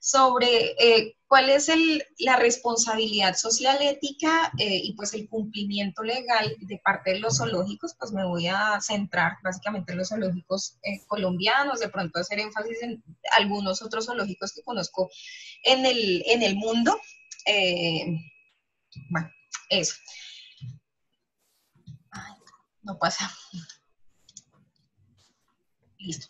sobre cuál es la responsabilidad social ética y pues el cumplimiento legal de parte de los zoológicos. Pues me voy a centrar básicamente en los zoológicos colombianos, de pronto hacer énfasis en algunos otros zoológicos que conozco en el mundo. Eh, bueno, eso. Ay, no pasa. Listo.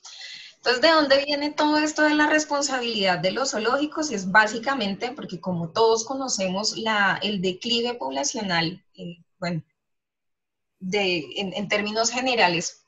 Entonces, ¿de dónde viene todo esto de la responsabilidad de los zoológicos? Es básicamente porque, como todos conocemos, el declive poblacional, bueno, en términos generales,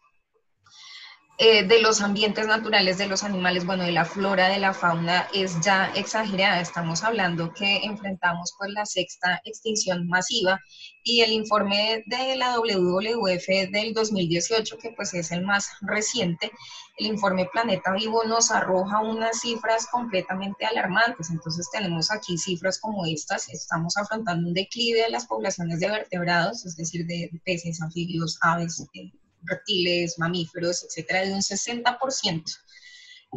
de los ambientes naturales de los animales, bueno, de la flora, de la fauna, es ya exagerada. Estamos hablando que enfrentamos pues la sexta extinción masiva, y el informe de la WWF del 2018, que pues es el más reciente, el informe Planeta Vivo, nos arroja unas cifras completamente alarmantes. Entonces tenemos aquí cifras como estas: estamos afrontando un declive de las poblaciones de vertebrados, es decir, de peces, anfibios, aves, reptiles, mamíferos, etcétera, de un 60%.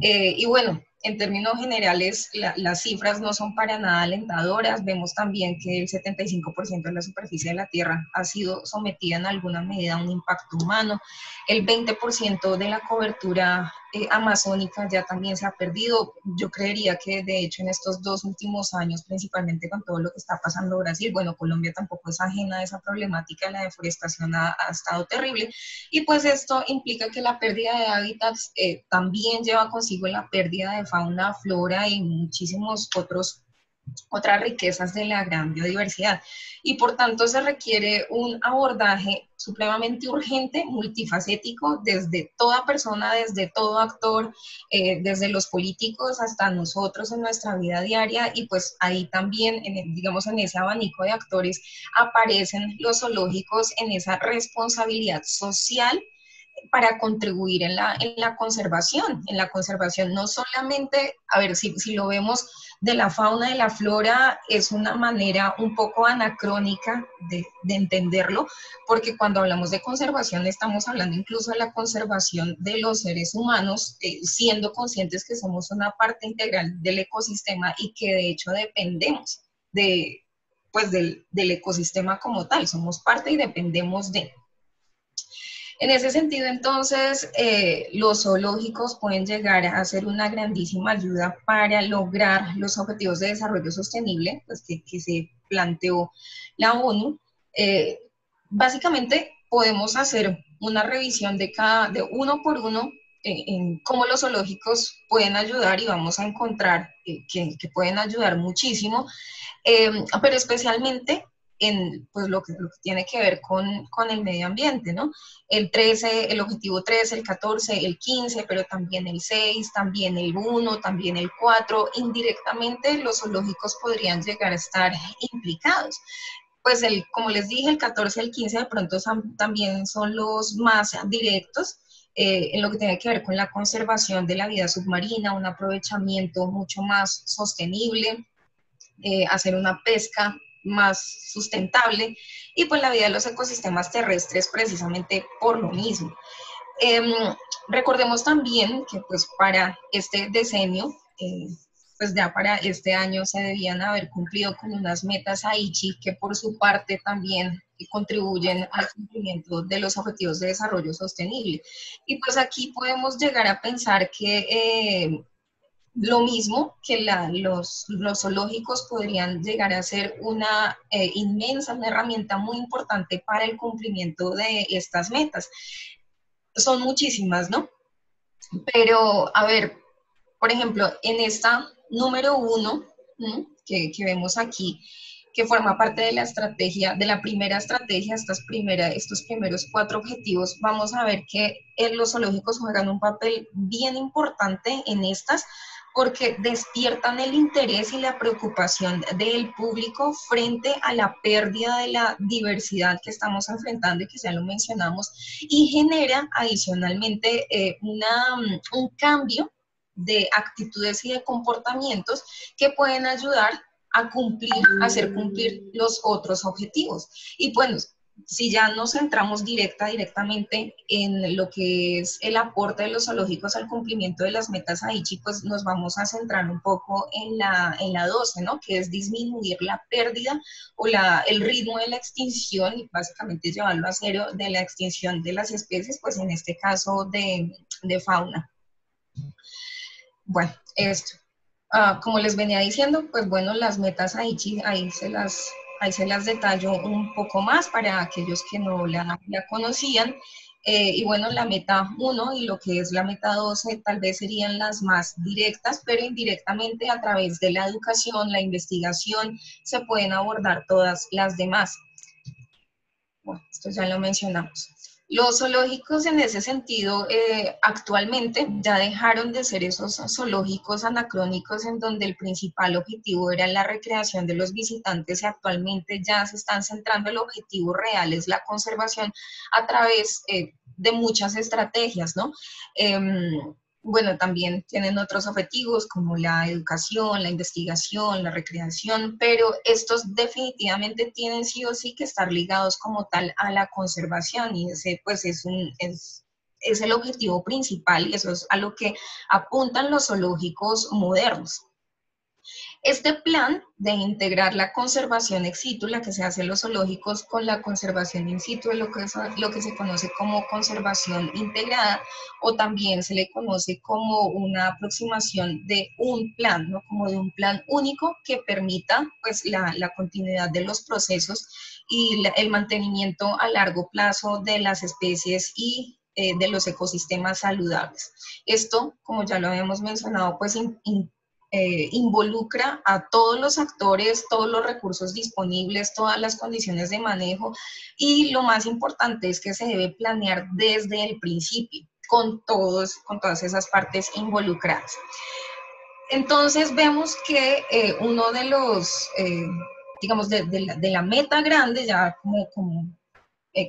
Y bueno, en términos generales, las cifras no son para nada alentadoras. Vemos también que el 75% de la superficie de la Tierra ha sido sometida en alguna medida a un impacto humano. El 20% de la cobertura amazónica ya también se ha perdido. Yo creería que de hecho en estos 2 últimos años, principalmente con todo lo que está pasando en Brasil, bueno, Colombia tampoco es ajena a esa problemática, la deforestación ha estado terrible, y pues esto implica que la pérdida de hábitats también lleva consigo la pérdida de fauna, flora y muchísimos otras riquezas de la gran biodiversidad. Y por tanto se requiere un abordaje supremamente urgente, multifacético, desde toda persona, desde todo actor, desde los políticos hasta nosotros en nuestra vida diaria. Y pues ahí también, digamos, en ese abanico de actores aparecen los zoológicos en esa responsabilidad social para contribuir en la conservación no solamente, a ver, si lo vemos de la fauna, de la flora, es una manera un poco anacrónica de entenderlo, porque cuando hablamos de conservación estamos hablando incluso de la conservación de los seres humanos, siendo conscientes que somos una parte integral del ecosistema y que de hecho dependemos del ecosistema como tal, somos parte y dependemos de. En ese sentido, entonces, los zoológicos pueden llegar a ser una grandísima ayuda para lograr los objetivos de desarrollo sostenible, pues, que se planteó la ONU. Eh, Básicamente, podemos hacer una revisión de uno por uno en cómo los zoológicos pueden ayudar, y vamos a encontrar que pueden ayudar muchísimo, pero especialmente en pues, lo que tiene que ver con el medio ambiente, ¿no? El 13, el objetivo 13, el 14, el 15, pero también el 6, también el 1, también el 4, indirectamente los zoológicos podrían llegar a estar implicados. Pues como les dije, el 14 y el 15 de pronto también son los más directos, en lo que tiene que ver con la conservación de la vida submarina, un aprovechamiento mucho más sostenible, hacer una pesca más sustentable, y pues la vida de los ecosistemas terrestres precisamente por lo mismo. Eh, Recordemos también que pues para este decenio, pues ya para este año se debían haber cumplido con unas metas Aichi, que por su parte también contribuyen al cumplimiento de los objetivos de desarrollo sostenible. Y pues aquí podemos llegar a pensar que lo mismo que los zoológicos podrían llegar a ser una inmensa, una herramienta muy importante para el cumplimiento de estas metas. Son muchísimas, ¿no? Pero, a ver, por ejemplo, en esta número 1, que vemos aquí, que forma parte de la estrategia, de la primera estrategia, estos primeros 4 objetivos, vamos a ver que los zoológicos juegan un papel bien importante en estas, porque despiertan el interés y la preocupación del público frente a la pérdida de la diversidad que estamos enfrentando y que ya lo mencionamos, y genera adicionalmente un cambio de actitudes y de comportamientos que pueden ayudar a hacer cumplir los otros objetivos. Y bueno, si ya nos centramos directamente en lo que es el aporte de los zoológicos al cumplimiento de las metas Aichi, pues nos vamos a centrar un poco en la 12, ¿no? Que es disminuir la pérdida o el ritmo de la extinción y básicamente llevarlo a cero de la extinción de las especies, pues en este caso de fauna. Bueno, esto. Como les venía diciendo, pues bueno, las metas ahí se las detallo un poco más para aquellos que no la conocían. Y bueno, la meta 1 y lo que es la meta 12 tal vez serían las más directas, pero indirectamente a través de la educación, la investigación, se pueden abordar todas las demás. Bueno, esto ya lo mencionamos. Los zoológicos en ese sentido actualmente ya dejaron de ser esos zoológicos anacrónicos en donde el principal objetivo era la recreación de los visitantes y actualmente ya se están centrando el objetivo real es la conservación a través de muchas estrategias, ¿no? Bueno, también tienen otros objetivos como la educación, la investigación, la recreación, pero estos definitivamente tienen sí o sí que estar ligados como tal a la conservación y ese pues es el objetivo principal y eso es a lo que apuntan los zoológicos modernos. Este plan de integrar la conservación ex situ, la que se hace en los zoológicos, con la conservación in situ, lo que se conoce como conservación integrada, o también se le conoce como una aproximación de un plan, ¿no? Como de un plan único que permita pues, la continuidad de los procesos y el mantenimiento a largo plazo de las especies y de los ecosistemas saludables. Esto, como ya lo habíamos mencionado, pues involucra a todos los actores, todos los recursos disponibles, todas las condiciones de manejo y lo más importante es que se debe planear desde el principio con todas esas partes involucradas. Entonces vemos que uno de los, digamos, de la meta grande, ya como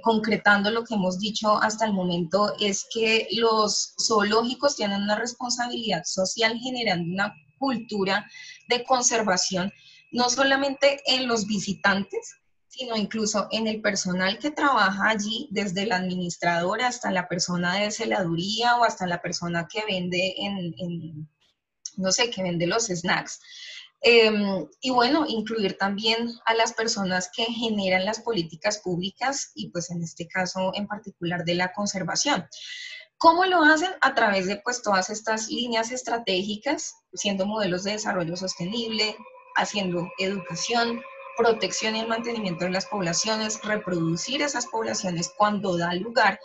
concretando lo que hemos dicho hasta el momento, es que los zoológicos tienen una responsabilidad social generando una cultura de conservación, no solamente en los visitantes, sino incluso en el personal que trabaja allí, desde la administradora hasta la persona de celaduría o hasta la persona que vende no sé, que vende los snacks. Y bueno, incluir también a las personas que generan las políticas públicas y pues en este caso en particular de la conservación. ¿Cómo lo hacen? A través de pues todas estas líneas estratégicas, siendo modelos de desarrollo sostenible, haciendo educación, protección y el mantenimiento de las poblaciones, reproducir esas poblaciones cuando da lugar,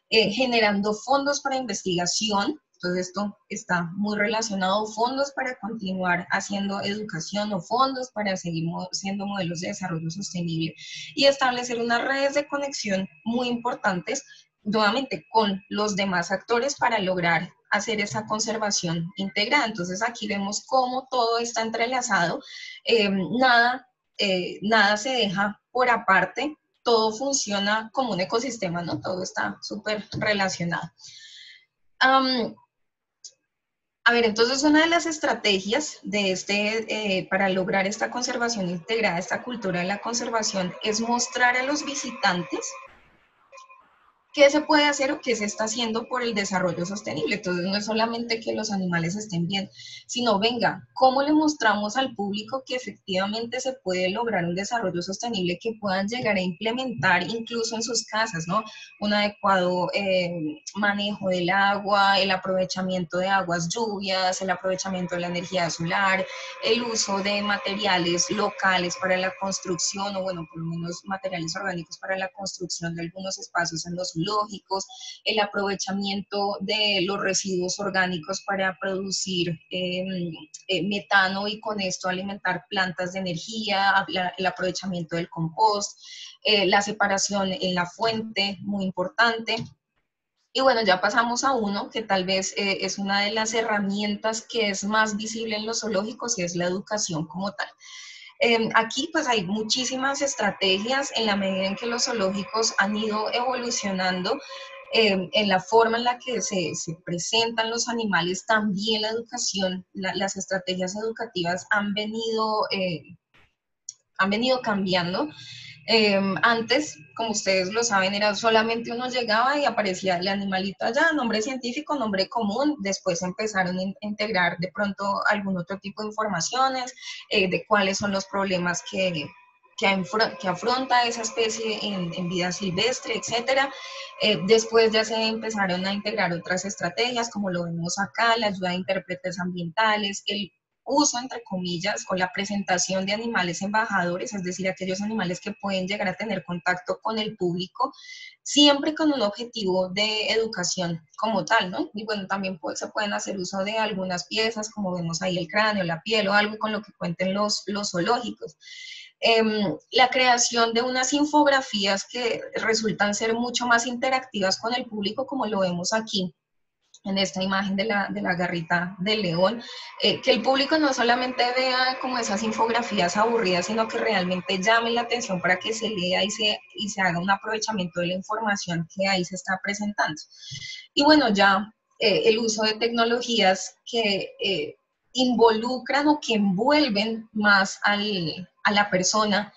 generando fondos para investigación. Entonces esto está muy relacionado, fondos para continuar haciendo educación o fondos para seguir siendo modelos de desarrollo sostenible y establecer unas redes de conexión muy importantes nuevamente con los demás actores para lograr hacer esa conservación integrada. Entonces aquí vemos cómo todo está entrelazado, nada, nada se deja por aparte, todo funciona como un ecosistema, ¿no? Todo está súper relacionado. A ver, entonces una de las estrategias de para lograr esta conservación integrada, esta cultura de la conservación, es mostrar a los visitantes qué se puede hacer o qué se está haciendo por el desarrollo sostenible. Entonces, no es solamente que los animales estén bien, sino, venga, ¿cómo le mostramos al público que efectivamente se puede lograr un desarrollo sostenible que puedan llegar a implementar incluso en sus casas, ¿no? Un adecuado manejo del agua, el aprovechamiento de aguas lluvias, el aprovechamiento de la energía solar, el uso de materiales locales para la construcción, o bueno, por lo menos materiales orgánicos para la construcción de algunos espacios en los lógicos, el aprovechamiento de los residuos orgánicos para producir metano y con esto alimentar plantas de energía, el aprovechamiento del compost, la separación en la fuente, muy importante. Y bueno, ya pasamos a uno que tal vez es una de las herramientas que es más visible en los zoológicos y es la educación como tal. Aquí pues hay muchísimas estrategias en la medida en que los zoológicos han ido evolucionando en la forma en la que se presentan los animales, también la educación, las estrategias educativas han venido cambiando. Antes, como ustedes lo saben, era solamente uno llegaba y aparecía el animalito allá, nombre científico, nombre común, después empezaron a integrar de pronto algún otro tipo de informaciones, de cuáles son los problemas que afronta esa especie en vida silvestre, etcétera. Después ya se empezaron a integrar otras estrategias, como lo vemos acá, la ayuda de intérpretes ambientales, el uso, entre comillas, o la presentación de animales embajadores, es decir, aquellos animales que pueden llegar a tener contacto con el público, siempre con un objetivo de educación como tal, ¿no? Y bueno, también se pueden hacer uso de algunas piezas, como vemos ahí el cráneo, la piel o algo con lo que cuenten los zoológicos. La creación de unas infografías que resultan ser mucho más interactivas con el público, como lo vemos aquí en esta imagen de la garrita del león, que el público no solamente vea como esas infografías aburridas, sino que realmente llame la atención para que se lea y se haga un aprovechamiento de la información que ahí se está presentando. Y bueno, ya el uso de tecnologías que involucran o que envuelven más a la persona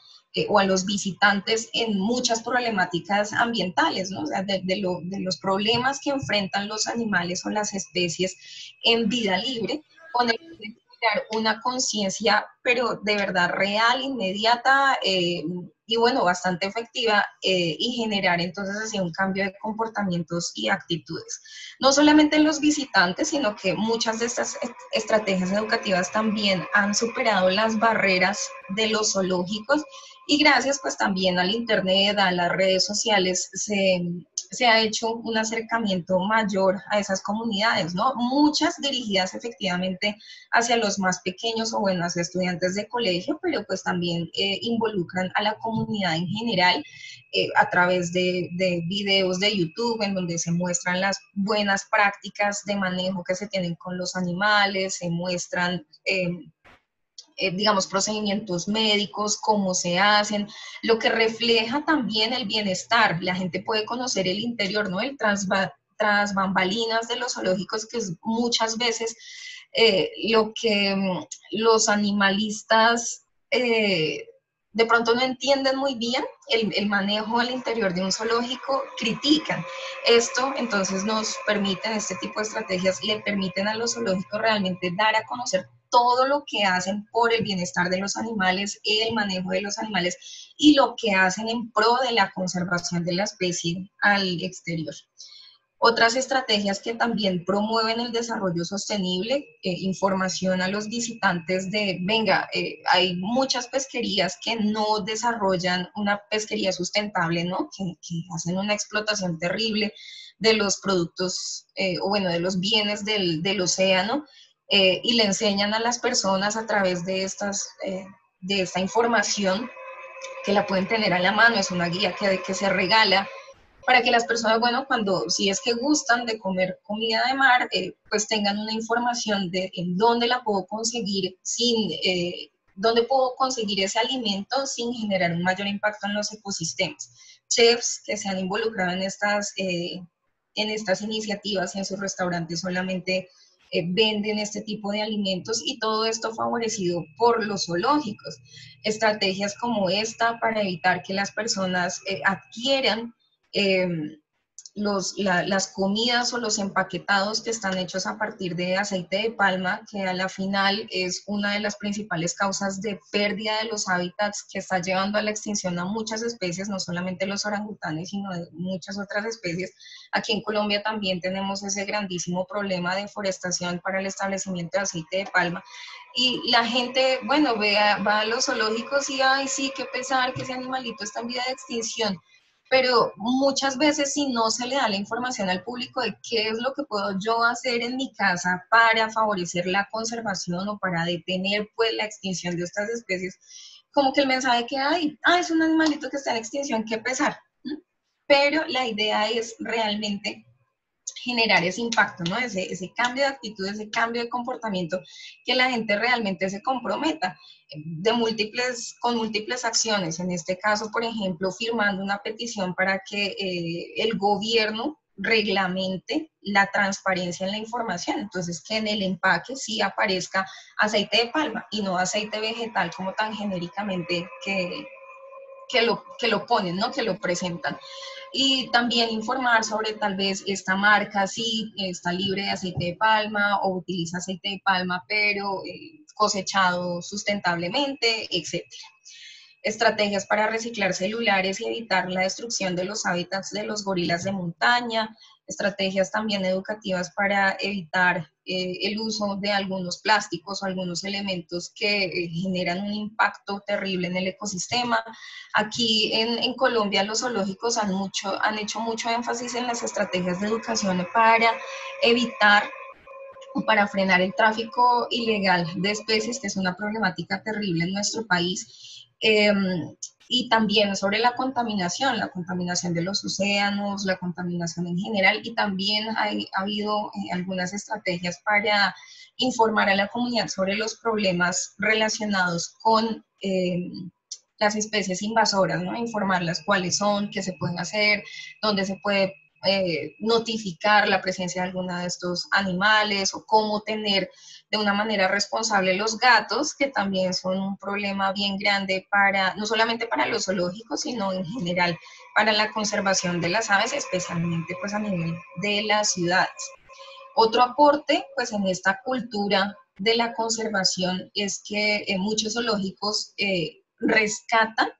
o a los visitantes en muchas problemáticas ambientales, ¿no? O sea, de los problemas que enfrentan los animales o las especies en vida libre, con el de crear una conciencia, pero de verdad real, inmediata, y bueno, bastante efectiva, y generar entonces así un cambio de comportamientos y actitudes. No solamente en los visitantes, sino que muchas de estas estrategias educativas también han superado las barreras de los zoológicos y gracias pues también al internet, a las redes sociales, se ha hecho un acercamiento mayor a esas comunidades, ¿no? Muchas dirigidas efectivamente hacia los más pequeños o bueno, hacia estudiantes de colegio, pero pues también involucran a la comunidad en general a través de videos de YouTube en donde se muestran las buenas prácticas de manejo que se tienen con los animales, se muestran digamos, procedimientos médicos, cómo se hacen, lo que refleja también el bienestar. La gente puede conocer el interior, ¿no? El tras bambalinas de los zoológicos, que es muchas veces lo que los animalistas de pronto no entienden muy bien el manejo al interior de un zoológico, critican. Esto entonces nos permite, este tipo de estrategias le permiten a los zoológicos realmente dar a conocer todo lo que hacen por el bienestar de los animales, el manejo de los animales y lo que hacen en pro de la conservación de la especie al exterior. Otras estrategias que también promueven el desarrollo sostenible, información a los visitantes de, venga, hay muchas pesquerías que no desarrollan una pesquería sustentable, ¿no? Que hacen una explotación terrible de los productos, o bueno, de los bienes del océano, y le enseñan a las personas a través de esta información que la pueden tener a la mano, es una guía que se regala para que las personas, bueno, cuando si es que gustan de comer comida de mar, pues tengan una información de en dónde la puedo conseguir dónde puedo conseguir ese alimento sin generar un mayor impacto en los ecosistemas. Chefs que se han involucrado en estas iniciativas y en sus restaurantes solamente venden este tipo de alimentos y todo esto favorecido por los zoológicos. Estrategias como esta para evitar que las personas adquieran eh, las comidas o los empaquetados que están hechos a partir de aceite de palma, que a la final es una de las principales causas de pérdida de los hábitats que está llevando a la extinción a muchas especies, no solamente los orangutanes, sino de muchas otras especies. Aquí en Colombia también tenemos ese grandísimo problema de deforestación para el establecimiento de aceite de palma. Y la gente, bueno, va a los zoológicos y, ay, sí, qué pesar que ese animalito está en vía de extinción, pero muchas veces si no se le da la información al público de qué es lo que puedo yo hacer en mi casa para favorecer la conservación o para detener pues la extinción de estas especies, como que el mensaje que hay, es un animalito que está en extinción, qué pesar. Pero la idea es realmente generar ese impacto, ¿no? Ese cambio de actitud, ese cambio de comportamiento, que la gente realmente se comprometa con múltiples acciones. En este caso, por ejemplo, firmando una petición para que el gobierno reglamente la transparencia en la información. Entonces, que en el empaque sí aparezca aceite de palma y no aceite vegetal como tan genéricamente que lo ponen, ¿no? Que lo presentan. Y también informar sobre tal vez esta marca, si está libre de aceite de palma o utiliza aceite de palma, pero cosechado sustentablemente, etcétera. Estrategias para reciclar celulares y evitar la destrucción de los hábitats de los gorilas de montaña, estrategias también educativas para evitar el uso de algunos plásticos o algunos elementos que generan un impacto terrible en el ecosistema. Aquí en Colombia los zoológicos han hecho mucho énfasis en las estrategias de educación para evitar o para frenar el tráfico ilegal de especies, que es una problemática terrible en nuestro país. Y también sobre la contaminación de los océanos, la contaminación en general, y también ha habido algunas estrategias para informar a la comunidad sobre los problemas relacionados con las especies invasoras, ¿no? Informarlas cuáles son, qué se pueden hacer, dónde se puede notificar la presencia de alguno de estos animales o cómo tener de una manera responsable los gatos, que también son un problema bien grande para, no solamente para los zoológicos, sino en general para la conservación de las aves, especialmente pues a nivel de las ciudades. Otro aporte pues en esta cultura de la conservación es que muchos zoológicos rescatan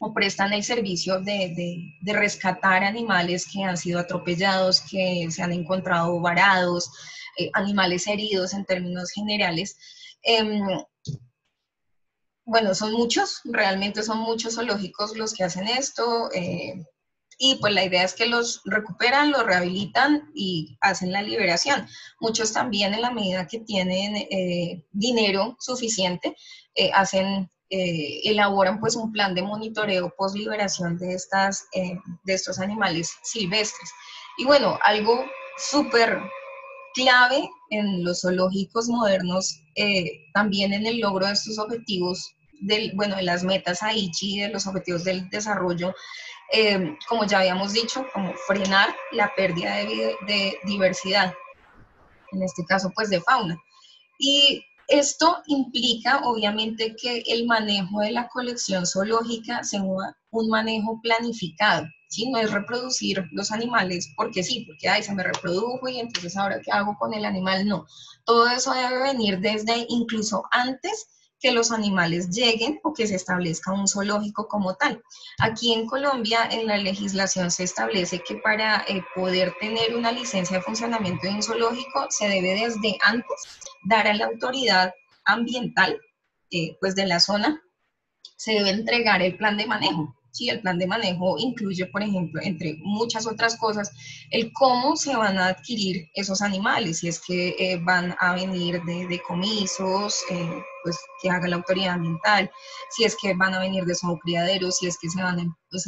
o prestan el servicio de rescatar animales que han sido atropellados, que se han encontrado varados, animales heridos en términos generales. Bueno, son muchos, realmente son muchos zoológicos los que hacen esto, y pues la idea es que los recuperan, los rehabilitan y hacen la liberación. Muchos también en la medida que tienen dinero suficiente, elaboran pues un plan de monitoreo post liberación de estos animales silvestres. Y bueno, algo súper clave en los zoológicos modernos, también en el logro de estos objetivos, de las metas Aichi, de los objetivos del desarrollo, como ya habíamos dicho, como frenar la pérdida de diversidad, en este caso pues de fauna. Y esto implica obviamente que el manejo de la colección zoológica sea un manejo planificado, ¿sí? No es reproducir los animales porque sí, porque ay, se me reprodujo y entonces ahora qué hago con el animal, no. Todo eso debe venir desde incluso antes que los animales lleguen o que se establezca un zoológico como tal. Aquí en Colombia, en la legislación se establece que para poder tener una licencia de funcionamiento de un zoológico se debe desde antes dar a la autoridad ambiental pues de la zona, se debe entregar el plan de manejo. Sí, el plan de manejo incluye, por ejemplo, entre muchas otras cosas, el cómo se van a adquirir esos animales, si es que van a venir de decomisos, pues que haga la autoridad ambiental, si es que van a venir de zoocriaderos, si es que se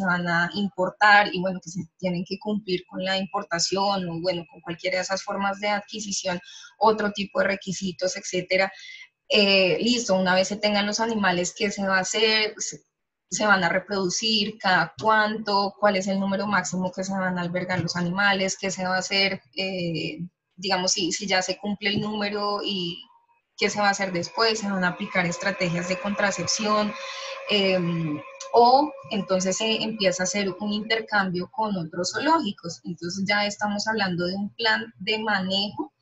van a importar y bueno, que se tienen que cumplir con la importación o bueno, con cualquiera de esas formas de adquisición, otro tipo de requisitos, etcétera. Listo, una vez se tengan los animales, ¿qué se va a hacer? Se van a reproducir, cada cuánto, cuál es el número máximo que se van a albergar los animales, qué se va a hacer, digamos, si ya se cumple el número y qué se va a hacer después, se van a aplicar estrategias de contracepción, eh, o entonces se empieza a hacer un intercambio con otros zoológicos. Entonces ya estamos hablando de un plan de manejo,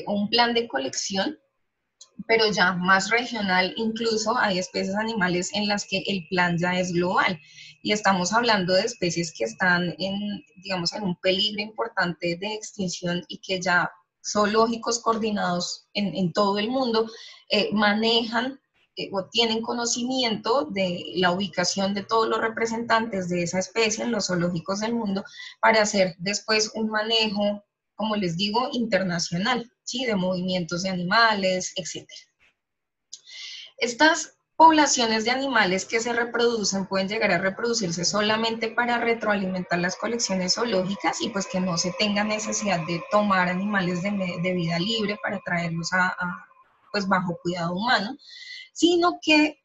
un plan de colección, pero ya más regional. Incluso hay especies animales en las que el plan ya es global y estamos hablando de especies que están digamos, en un peligro importante de extinción y que ya zoológicos coordinados en todo el mundo manejan o tienen conocimiento de la ubicación de todos los representantes de esa especie en los zoológicos del mundo para hacer después un manejo, como les digo, internacional, ¿sí? De movimientos de animales, etc. Estas poblaciones de animales que se reproducen pueden llegar a reproducirse solamente para retroalimentar las colecciones zoológicas y pues que no se tenga necesidad de tomar animales de vida libre para traerlos pues bajo cuidado humano, sino que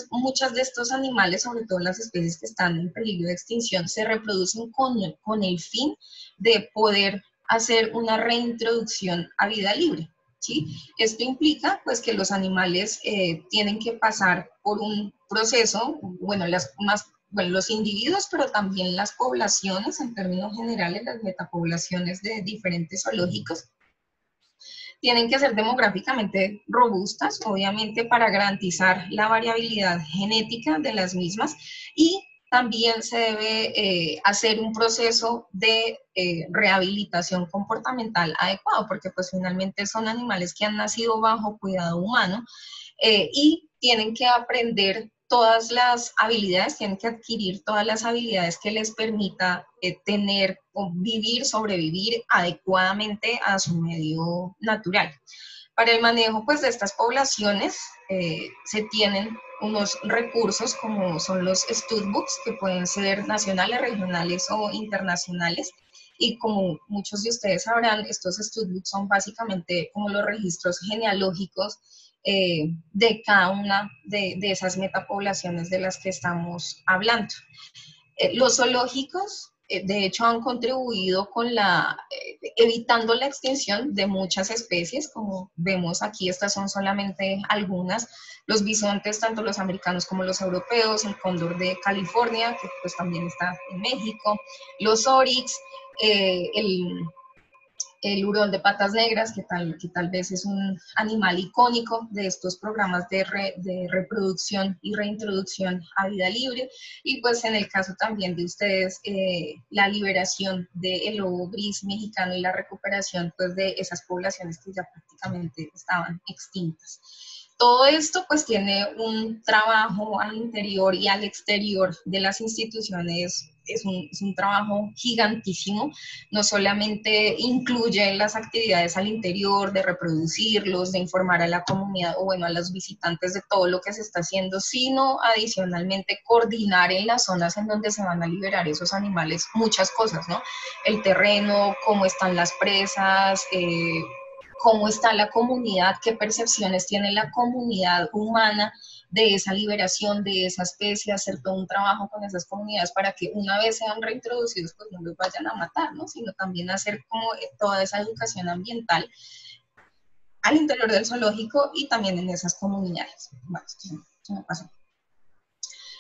muchas de estos animales, sobre todo las especies que están en peligro de extinción, se reproducen con el fin de poder hacer una reintroducción a vida libre, ¿sí? Esto implica pues que los animales tienen que pasar por un proceso, bueno, bueno, los individuos, pero también las poblaciones, en términos generales, las metapoblaciones de diferentes zoológicos, tienen que ser demográficamente robustas, obviamente, para garantizar la variabilidad genética de las mismas, y también se debe hacer un proceso de rehabilitación comportamental adecuado, porque pues finalmente son animales que han nacido bajo cuidado humano y tienen que aprender todas las habilidades, tienen que adquirir todas las habilidades que les permita tener o vivir, sobrevivir adecuadamente a su medio natural. Para el manejo pues, de estas poblaciones se tienen unos recursos como son los studbooks, que pueden ser nacionales, regionales o internacionales. Y como muchos de ustedes sabrán, estos studbooks son básicamente como los registros genealógicos de cada una de esas metapoblaciones de las que estamos hablando. Los zoológicos, de hecho, han contribuido con evitando la extinción de muchas especies, como vemos aquí, estas son solamente algunas. Los bisontes, tanto los americanos como los europeos, el cóndor de California, que pues también está en México, los oryx, el hurón de patas negras, que tal vez es un animal icónico de estos programas de reproducción y reintroducción a vida libre, y pues en el caso también de ustedes, la liberación del lobo gris mexicano y la recuperación pues de esas poblaciones que ya prácticamente estaban extintas. Todo esto pues tiene un trabajo al interior y al exterior de las instituciones, es un trabajo gigantísimo, no solamente incluye las actividades al interior de reproducirlos, de informar a la comunidad o bueno, a los visitantes de todo lo que se está haciendo, sino adicionalmente coordinar en las zonas en donde se van a liberar esos animales muchas cosas, ¿no? El terreno, cómo están las presas, cómo está la comunidad, qué percepciones tiene la comunidad humana de esa liberación de esa especie, hacer todo un trabajo con esas comunidades para que una vez sean reintroducidos, pues no los vayan a matar, ¿no? Sino también hacer como toda esa educación ambiental al interior del zoológico y también en esas comunidades. Bueno, se me pasó.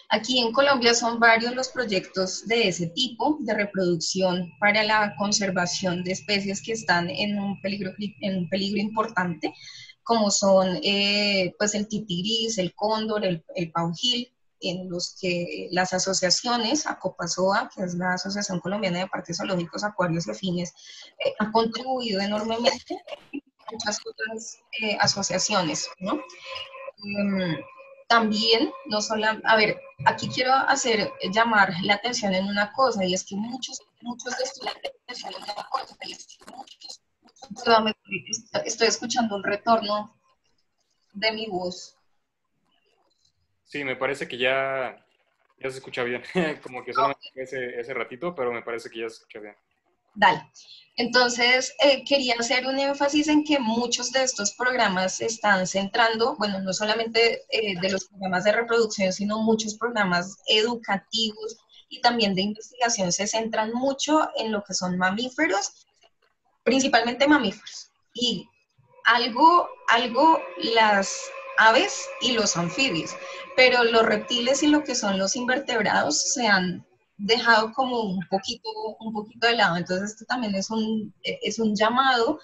Aquí en Colombia son varios los proyectos de ese tipo, de reproducción para la conservación de especies que están en un peligro importante, como son pues el tití gris, el cóndor, el paujil, en los que las asociaciones, ACOPASOA, que es la Asociación Colombiana de Parques Zoológicos, Acuarios y Afines, ha contribuido enormemente, muchas otras asociaciones, ¿no? También, no solo, a ver, aquí quiero llamar la atención en una cosa, y es que muchos de estos, perdón, estoy escuchando un retorno de mi voz. Sí, me parece que ya se escucha bien, como que solamente ese ratito, pero me parece que ya se escucha bien. Dale. Entonces, quería hacer un énfasis en que muchos de estos programas se están centrando, bueno, no solamente de los programas de reproducción, sino muchos programas educativos y también de investigación se centran mucho en lo que son mamíferos, principalmente mamíferos. Y algo las aves y los anfibios, pero los reptiles y lo que son los invertebrados se han dejado como un poquito de lado. Entonces esto también es un llamado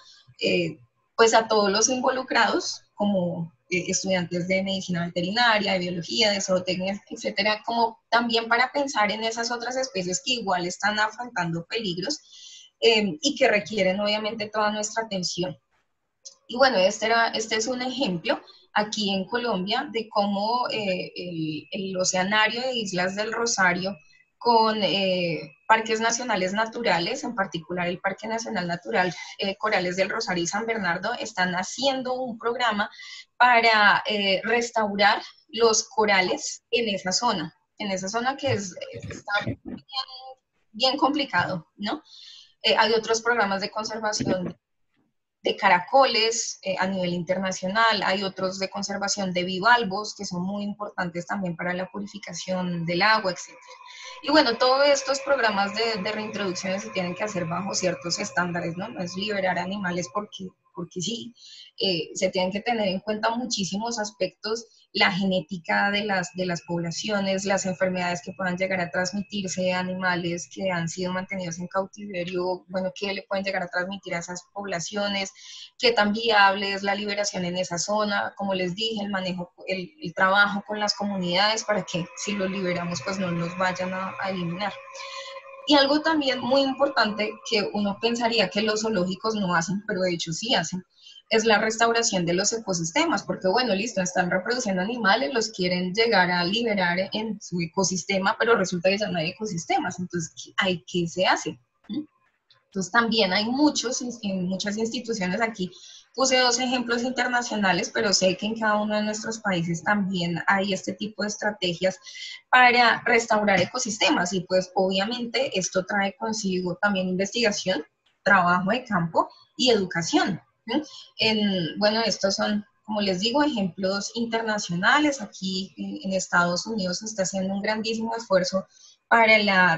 pues a todos los involucrados, como estudiantes de medicina veterinaria, de biología, de zootecnia, etcétera, como también para pensar en esas otras especies que igual están afrontando peligros y que requieren obviamente toda nuestra atención. Y bueno, este es un ejemplo aquí en Colombia de cómo el Oceanario de Islas del Rosario con parques nacionales naturales, en particular el Parque Nacional Natural Corales del Rosario y San Bernardo, están haciendo un programa para restaurar los corales en esa zona que está bien complicado, ¿no? Hay otros programas de conservación de caracoles a nivel internacional, hay otros de conservación de bivalvos que son muy importantes también para la purificación del agua, etc. Y bueno, todos estos programas de reintroducciones se tienen que hacer bajo ciertos estándares, ¿no? No es liberar animales porque sí, se tienen que tener en cuenta muchísimos aspectos, la genética de las poblaciones, las enfermedades que puedan llegar a transmitirse, animales que han sido mantenidos en cautiverio, bueno, qué le pueden llegar a transmitir a esas poblaciones, qué tan viable es la liberación en esa zona, como les dije, el manejo, el trabajo con las comunidades para que si los liberamos pues no nos vayan a eliminar. Y algo también muy importante que uno pensaría que los zoológicos no hacen, pero de hecho sí hacen, es la restauración de los ecosistemas, porque bueno, listo, están reproduciendo animales, los quieren llegar a liberar en su ecosistema, pero resulta que ya no hay ecosistemas, entonces, ¿qué se hace? Entonces también hay muchas instituciones aquí. Puse dos ejemplos internacionales, pero sé que en cada uno de nuestros países también hay este tipo de estrategias para restaurar ecosistemas y pues obviamente esto trae consigo también investigación, trabajo de campo y educación. Bueno, estos son, como les digo, ejemplos internacionales. Aquí en Estados Unidos se está haciendo un grandísimo esfuerzo para la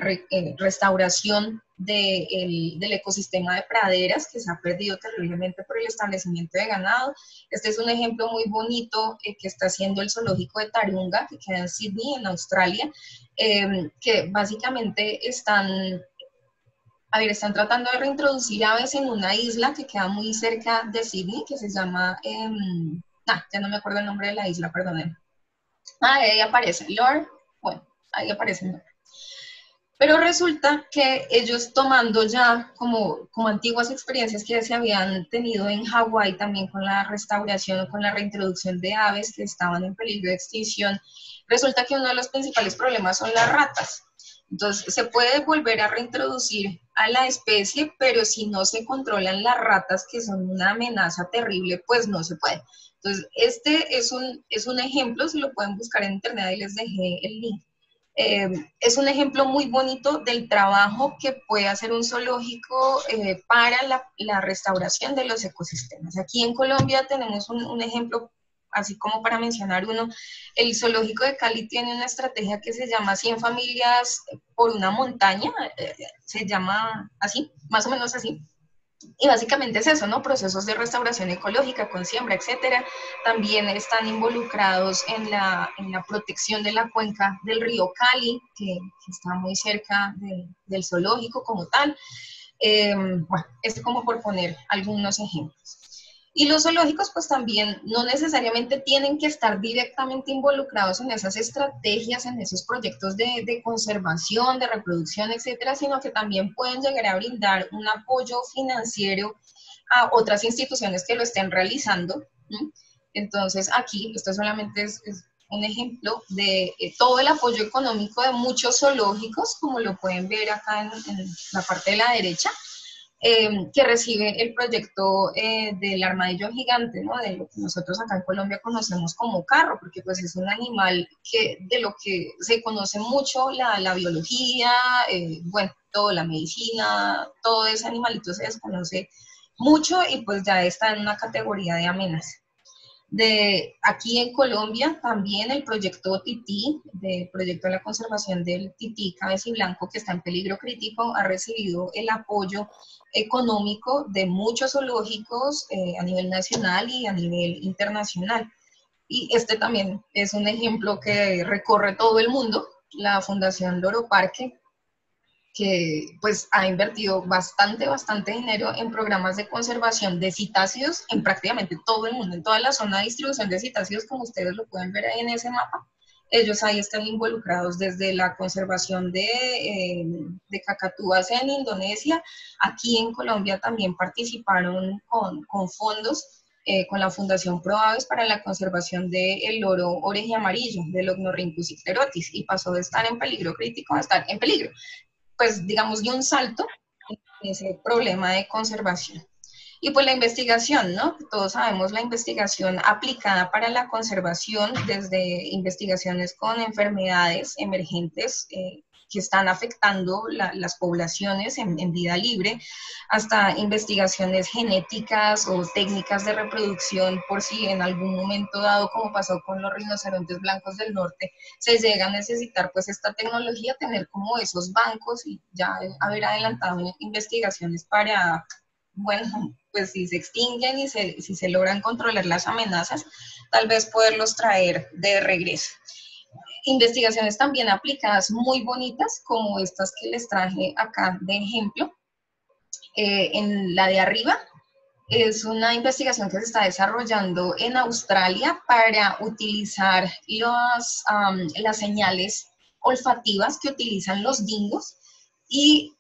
restauración del ecosistema de praderas que se ha perdido terriblemente por el establecimiento de ganado. Este es un ejemplo muy bonito que está haciendo el zoológico de Tarunga, que queda en Sydney, en Australia, que básicamente están tratando de reintroducir aves en una isla que queda muy cerca de Sydney, que se llama, ya no me acuerdo el nombre de la isla, perdonen. Ahí aparece, Lord, bueno, ahí aparece el nombre. Pero resulta que ellos tomando ya como antiguas experiencias que se habían tenido en Hawái también con la restauración o con la reintroducción de aves que estaban en peligro de extinción, resulta que uno de los principales problemas son las ratas. Entonces, se puede volver a reintroducir a la especie, pero si no se controlan las ratas, que son una amenaza terrible, pues no se puede. Entonces, este es un ejemplo, si lo pueden buscar en internet, ahí les dejé el link. Es un ejemplo muy bonito del trabajo que puede hacer un zoológico para la restauración de los ecosistemas. Aquí en Colombia tenemos un ejemplo, así como para mencionar uno, el zoológico de Cali tiene una estrategia que se llama 100 familias por una montaña, se llama así, más o menos así. Y básicamente es eso, ¿no? Procesos de restauración ecológica con siembra, etcétera. También están involucrados en la protección de la cuenca del río Cali, que está muy cerca del zoológico como tal. Bueno, es como por poner algunos ejemplos. Y los zoológicos pues también no necesariamente tienen que estar directamente involucrados en esas estrategias, en esos proyectos de conservación, de reproducción, etcétera, sino que también pueden llegar a brindar un apoyo financiero a otras instituciones que lo estén realizando. Entonces aquí, esto solamente es un ejemplo de todo el apoyo económico de muchos zoológicos, como lo pueden ver acá en la parte de la derecha, que recibe el proyecto del armadillo gigante, ¿no? De lo que nosotros acá en Colombia conocemos como carro, porque pues es un animal de lo que se conoce mucho la biología, bueno, toda la medicina, todo ese animalito se desconoce mucho y pues ya está en una categoría de amenaza. Aquí en Colombia también el proyecto Tití, del proyecto de la conservación del tití cabeciblanco que está en peligro crítico, ha recibido el apoyo económico de muchos zoológicos a nivel nacional y a nivel internacional. Y este también es un ejemplo que recorre todo el mundo, la Fundación Loro Parque, que pues ha invertido bastante dinero en programas de conservación de cetáceos en prácticamente todo el mundo, en toda la zona de distribución de cetáceos, como ustedes lo pueden ver ahí en ese mapa. Ellos ahí están involucrados desde la conservación de cacatúas en Indonesia. Aquí en Colombia también participaron con fondos con la Fundación ProAves para la conservación del loro oreje amarillo, del Ornitorhynchus sclerotis, y pasó de estar en peligro crítico a estar en peligro, pues digamos, dio un salto en ese problema de conservación. Y pues la investigación, ¿no? Todos sabemos la investigación aplicada para la conservación, desde investigaciones con enfermedades emergentes que están afectando las poblaciones en vida libre, hasta investigaciones genéticas o técnicas de reproducción por si en algún momento dado, como pasó con los rinocerontes blancos del norte, se llega a necesitar pues esta tecnología, tener como esos bancos y ya haber adelantado investigaciones para, bueno, pues si se extinguen y si se logran controlar las amenazas, tal vez poderlos traer de regreso. Investigaciones también aplicadas muy bonitas, como estas que les traje acá de ejemplo. En la de arriba es una investigación que se está desarrollando en Australia para utilizar las señales olfativas que utilizan los dingos y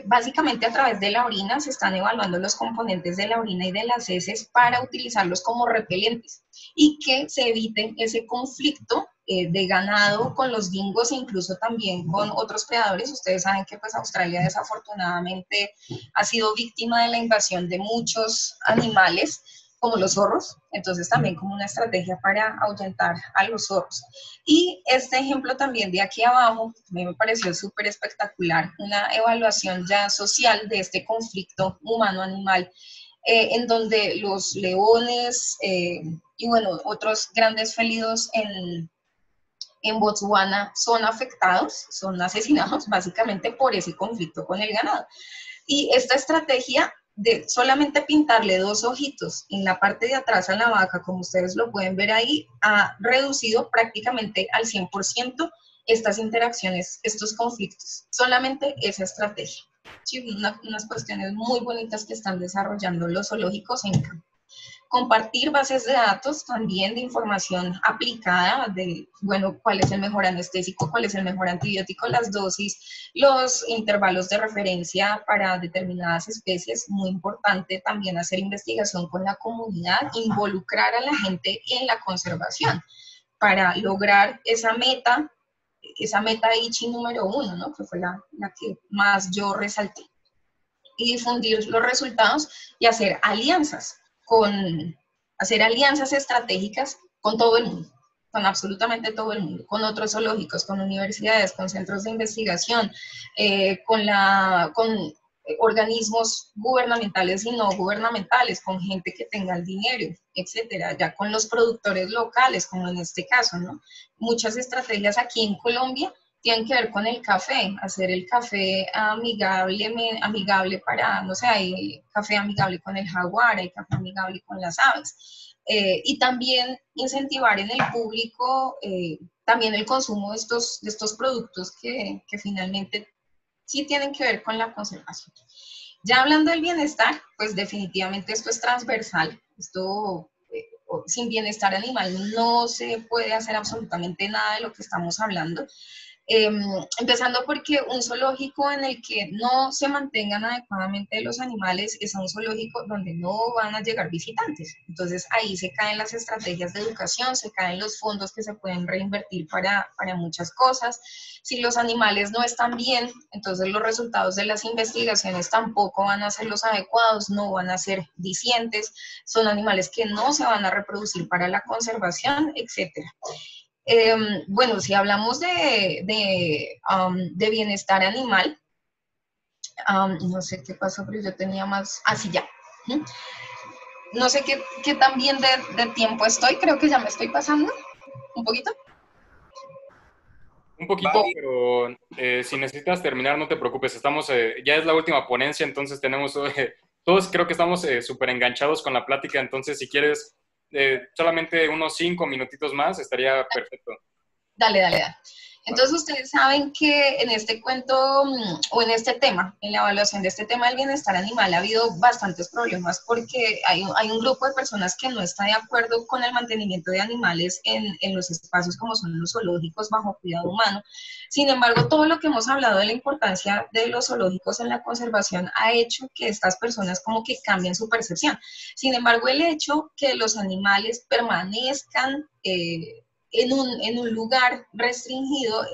básicamente a través de la orina se están evaluando los componentes de la orina y de las heces para utilizarlos como repelentes y que se evite ese conflicto de ganado con los dingos e incluso también con otros predadores. Ustedes saben que pues Australia desafortunadamente ha sido víctima de la invasión de muchos animales como los zorros, entonces también como una estrategia para ahuyentar a los zorros. Y este ejemplo también de aquí abajo, me pareció súper espectacular, una evaluación ya social de este conflicto humano-animal, en donde los leones y bueno, otros grandes felinos en Botswana son afectados, son asesinados básicamente por ese conflicto con el ganado. Y esta estrategia de solamente pintarle 2 ojitos en la parte de atrás a la vaca, como ustedes lo pueden ver ahí, ha reducido prácticamente al 100% estas interacciones, estos conflictos. Solamente esa estrategia. Sí, unas cuestiones muy bonitas que están desarrollando los zoológicos en campo. Compartir bases de datos también de información aplicada de, bueno, cuál es el mejor anestésico, cuál es el mejor antibiótico, las dosis, los intervalos de referencia para determinadas especies. Muy importante también hacer investigación con la comunidad, involucrar a la gente en la conservación para lograr esa meta ICHI número 1, ¿no? Que fue la que más yo resalté. Y difundir los resultados y hacer alianzas estratégicas con todo el mundo, con absolutamente todo el mundo, con otros zoológicos, con universidades, con centros de investigación, con organismos gubernamentales y no gubernamentales, con gente que tenga el dinero, etcétera, ya con los productores locales, como en este caso, ¿no? Muchas estrategias aquí en Colombia tienen que ver con el café, hacer el café amigable para, no sé, hay café amigable con el jaguar, hay café amigable con las aves. Y también incentivar en el público también el consumo de estos productos que finalmente sí tienen que ver con la conservación. Ya hablando del bienestar, pues definitivamente esto es transversal, esto sin bienestar animal no se puede hacer absolutamente nada de lo que estamos hablando. Empezando porque un zoológico en el que no se mantengan adecuadamente los animales es un zoológico donde no van a llegar visitantes. Entonces ahí se caen las estrategias de educación, se caen los fondos que se pueden reinvertir para muchas cosas. Si los animales no están bien, entonces los resultados de las investigaciones tampoco van a ser los adecuados, no van a ser dicientes, son animales que no se van a reproducir para la conservación, etcétera. Bueno, si hablamos de bienestar animal, no sé qué pasó, pero yo tenía más, así ya. No sé qué tan bien de tiempo estoy, creo que ya me estoy pasando un poquito. Un poquito, pero si necesitas terminar, no te preocupes, estamos, ya es la última ponencia, entonces tenemos, todos creo que estamos súper enganchados con la plática, entonces si quieres solamente unos 5 minutitos más, estaría perfecto. Dale. Entonces ustedes saben que en este cuento o en este tema, en la evaluación de este tema del bienestar animal ha habido bastantes problemas porque hay un grupo de personas que no está de acuerdo con el mantenimiento de animales en los espacios como son los zoológicos bajo cuidado humano. Sin embargo, todo lo que hemos hablado de la importancia de los zoológicos en la conservación ha hecho que estas personas como que cambien su percepción. Sin embargo, el hecho que los animales permanezcan en un lugar restringido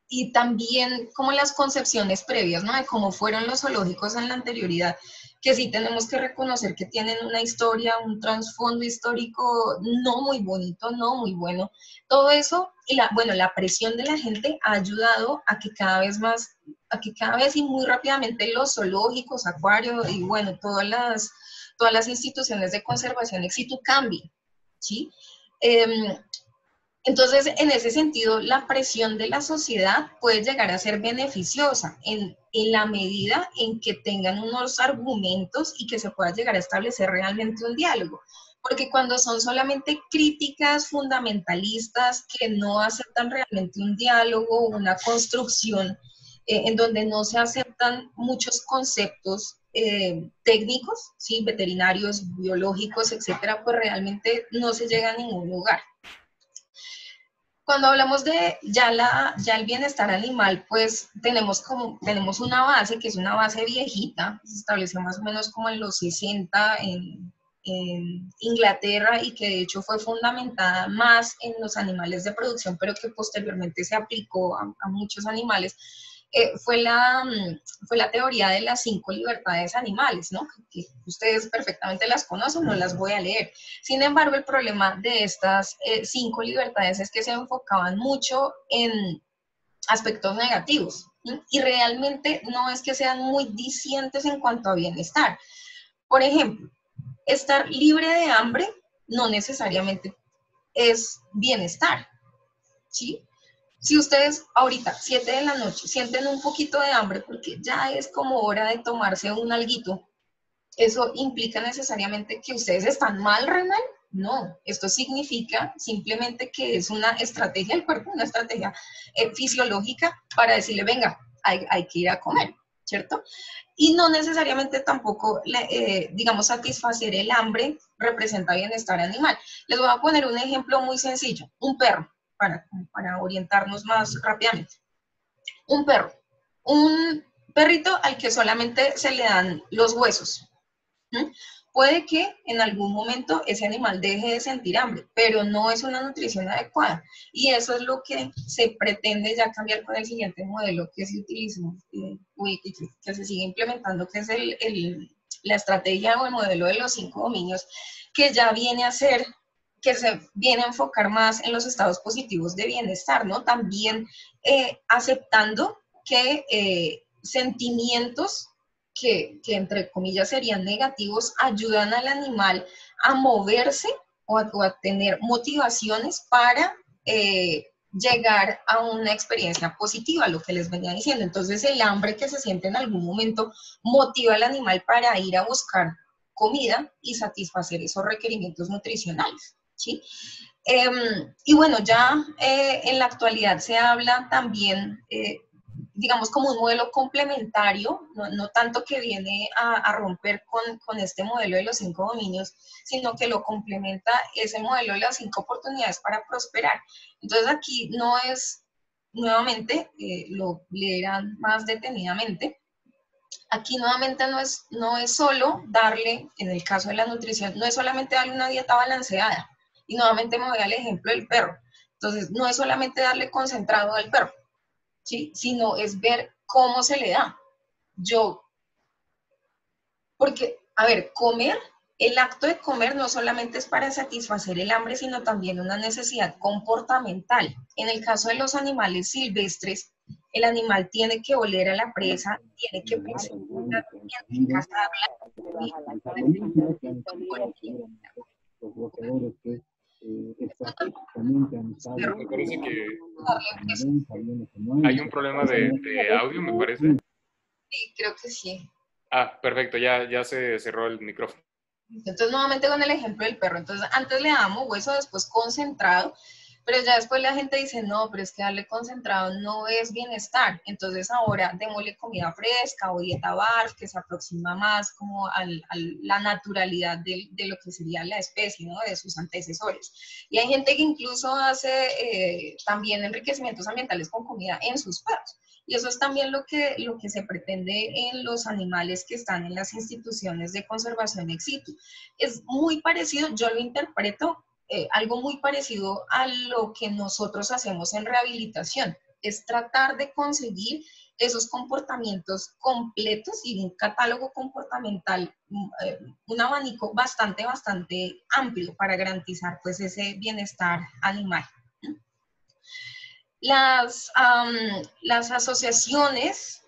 y también como las concepciones previas, ¿no? De cómo fueron los zoológicos en la anterioridad, que sí tenemos que reconocer que tienen una historia, un trasfondo histórico no muy bonito, no muy bueno. Todo eso y la presión de la gente ha ayudado a que cada vez y muy rápidamente los zoológicos, acuarios y bueno, todas las instituciones de conservación ex situ cambien, ¿sí? Entonces, en ese sentido, la presión de la sociedad puede llegar a ser beneficiosa en la medida en que tengan unos argumentos y que se pueda llegar a establecer realmente un diálogo. Porque cuando son solamente críticas fundamentalistas que no aceptan realmente un diálogo, una construcción, en donde no se aceptan muchos conceptos técnicos, ¿sí? Veterinarios, biológicos, etcétera, pues realmente no se llega a ningún lugar. Cuando hablamos de ya el bienestar animal, pues tenemos una base que es una base viejita, se estableció más o menos como en los 60 en Inglaterra y que de hecho fue fundamentada más en los animales de producción, pero que posteriormente se aplicó a muchos animales. Fue la teoría de las 5 libertades animales, ¿no? Que ustedes perfectamente las conocen, no las voy a leer. Sin embargo, el problema de estas 5 libertades es que se enfocaban mucho en aspectos negativos, ¿sí? Y realmente no es que sean muy discientes en cuanto a bienestar. Por ejemplo, estar libre de hambre no necesariamente es bienestar, ¿sí? Si ustedes ahorita, 7 de la noche, sienten un poquito de hambre porque ya es como hora de tomarse un alguito, ¿eso implica necesariamente que ustedes están mal renal? No, esto significa simplemente que es una estrategia del cuerpo, una estrategia fisiológica para decirle, venga, hay que ir a comer, ¿cierto? Y no necesariamente tampoco, digamos, satisfacer el hambre representa bienestar animal. Les voy a poner un ejemplo muy sencillo, un perro, para orientarnos más rápidamente. Un perro, un perrito al que solamente se le dan los huesos. ¿Mm? Puede que en algún momento ese animal deje de sentir hambre, pero no es una nutrición adecuada. Y eso es lo que se pretende ya cambiar con el siguiente modelo que se utilizó, que se sigue implementando, que es la estrategia o el modelo de los 5 dominios, que ya viene a ser, que se viene a enfocar más en los estados positivos de bienestar, ¿no? También aceptando que sentimientos que entre comillas serían negativos, ayudan al animal a moverse o a tener motivaciones para llegar a una experiencia positiva, lo que les venía diciendo. Entonces el hambre que se siente en algún momento motiva al animal para ir a buscar comida y satisfacer esos requerimientos nutricionales, ¿sí? Y bueno, ya en la actualidad se habla también digamos, como un modelo complementario, no tanto que viene a romper con este modelo de los 5 dominios, sino que lo complementa ese modelo de las 5 oportunidades para prosperar. Entonces aquí no es, nuevamente, lo leerán más detenidamente, aquí nuevamente no es solo darle, en el caso de la nutrición, no es solamente darle una dieta balanceada, y nuevamente me voy al ejemplo del perro. Entonces, no es solamente darle concentrado al perro, ¿sí? Sino es ver cómo se le da. Porque, a ver, comer, el acto de comer no solamente es para satisfacer el hambre, sino también una necesidad comportamental. En el caso de los animales silvestres, el animal tiene que oler a la presa, tiene que perseguirla, tiene que cazarla. Me parece que hay un problema de audio, me parece. Sí, creo que sí. Ah, perfecto, ya se cerró el micrófono. Entonces, nuevamente con el ejemplo del perro. Entonces, antes le damos hueso, después concentrado, pero ya después la gente dice, no, pero es que darle concentrado no es bienestar. Entonces, ahora démosle comida fresca o dieta BARF, que se aproxima más como a la naturalidad de lo que sería la especie, ¿no? De sus antecesores. Y hay gente que incluso hace también enriquecimientos ambientales con comida en sus perros. Y eso es también lo que se pretende en los animales que están en las instituciones de conservación ex situ. Es muy parecido, yo lo interpreto, algo muy parecido a lo que nosotros hacemos en rehabilitación. Es tratar de conseguir esos comportamientos completos y un catálogo comportamental, un abanico bastante amplio para garantizar pues ese bienestar animal. Las asociaciones